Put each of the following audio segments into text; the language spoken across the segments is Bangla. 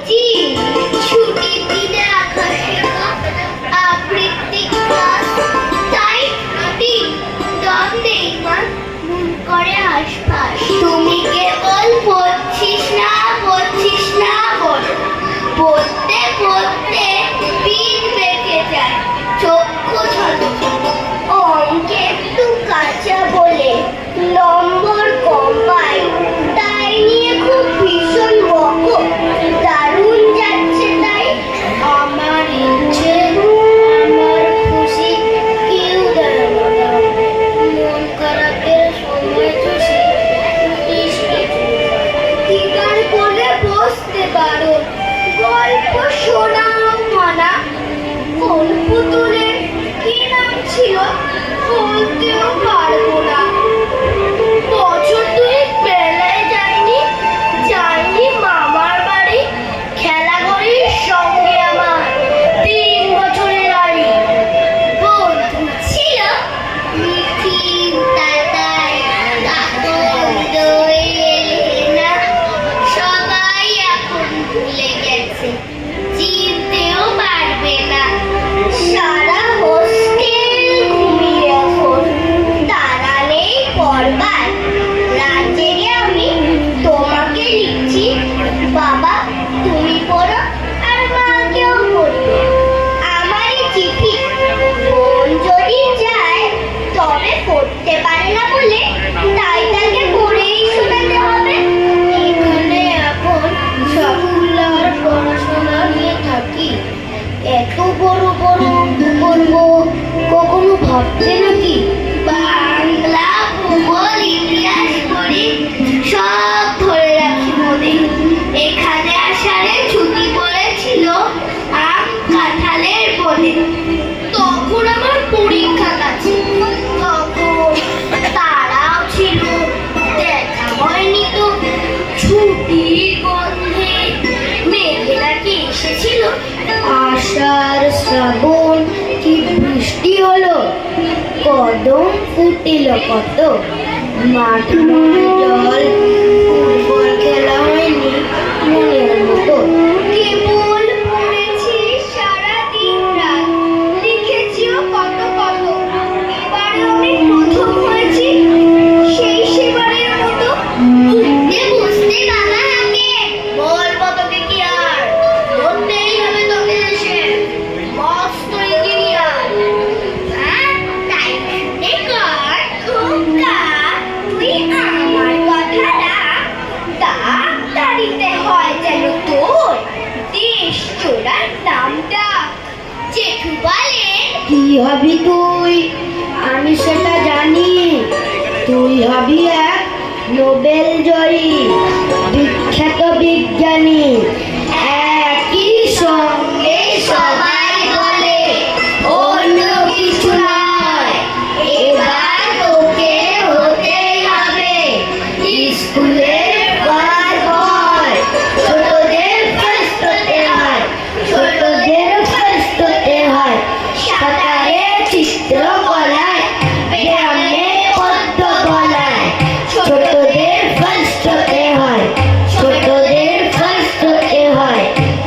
বলছি ছুটির দিনে আকাশে আবৃত্তি ক্লাস তাই ঠিক দম নেই মা মন করে আশপাশ তুমি কেবল পড়ছিস না বল পড়তে পড়তে পিঠ বেঁকে যায় চক্ষু ঝলকে অঙ্কে একটু কাঁচা বলে নম্বর কম পাই তাই নিয়ে খুব ভীষণ বকো দারুণ যাচ্ছে তাই আমার ইচ্ছে আমার খুশি কেউ দেয় না মন খারাপের সময় চষে ঠিকার করে বসতে পারো গল্প শোনাও মানা কোন পুতুলের কি নাম ছিল বলতেও পারবো না বছর দুয়েক মেলায় যাইনি মামার বাড়ি খেলাঘরের সঙ্গে আমার 3 বছরের আড়ি বন্ধু ছিল মিঠি তাতাই কাকন দই এলেনা সবাই এখন ভুলে গেছে চিনতেও পারবে না সারা হোস্টেল ঘুমিয়ে এখন তারা নেই পড়বার রাত জেগে আমি তোমাকে লিখছি বাবা তুমি পড়ো আর মাকেও পড়িও আমার এই চিঠি বোন যদি যায় তবে পড়তে পারে না বলে তাই তাকে পড়েই শোনাতে হবে এখানে এখন সাকুলার পড়াশোনা নিয়ে থাকি এত বড় বড় অঙ্ক করবো কখনো ভাবতে নাকি বাংলা ভূগোল ইতিহাস পড়ি সব ধরে রাখি মনে এখানে আসারে ছুটি পড়েছিল আম কাঁঠালের বনে তখন আমার পরীক্ষা কাছে তখন তারাও ছিল দেখা হয়নি তো ছুটির গন্ধে মেঘে নাকি এসেছিল আষাঢ় শ্রাবণ কি বৃষ্টি হলো কদম ফুটিল কত মাঠ জল ফুটবল খেলা হয়নি মনের মতো কেবল পড়েছি সারাদিন রাত লিখেছিও কত এবারে আমি প্রথম হয়েছি সেই সেবারের মতো উঠতে বসতে বাবা হাঁকে বলবো তোকে কি আর বলতেই হবে তোকে এসে মস্ত ইঞ্জিনিয়ার তাই শুনে কর খোকা তুই আমার কথাটা তাড়াতাড়িতে হয় যেন তোর দেশ চোরার নামটা জেঠু বলেন কি হবি তুই আমি সেটা জানি তুই হবি এক নোবেল জয়ী বিখ্যাত বিজ্ঞানী একই সঙ্গে সবাই বলে অন্য কিছু নয় এবার তোকে হতেই হবে স্কুলের ফার্স্ট বয় ছোটদের ফার্স্ট হতে হয় সাঁতারে চিত্রকলায় ব্যায়ামে পদ্য বলায় ছোটদের ফার্স্ট হতে হয়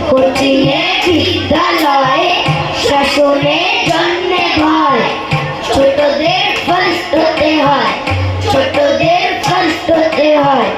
কোচিংয়ে বিদ্যালয়ে শাসনের জন্যে ভয় ছোটদের ফার্স্ট হতে হয়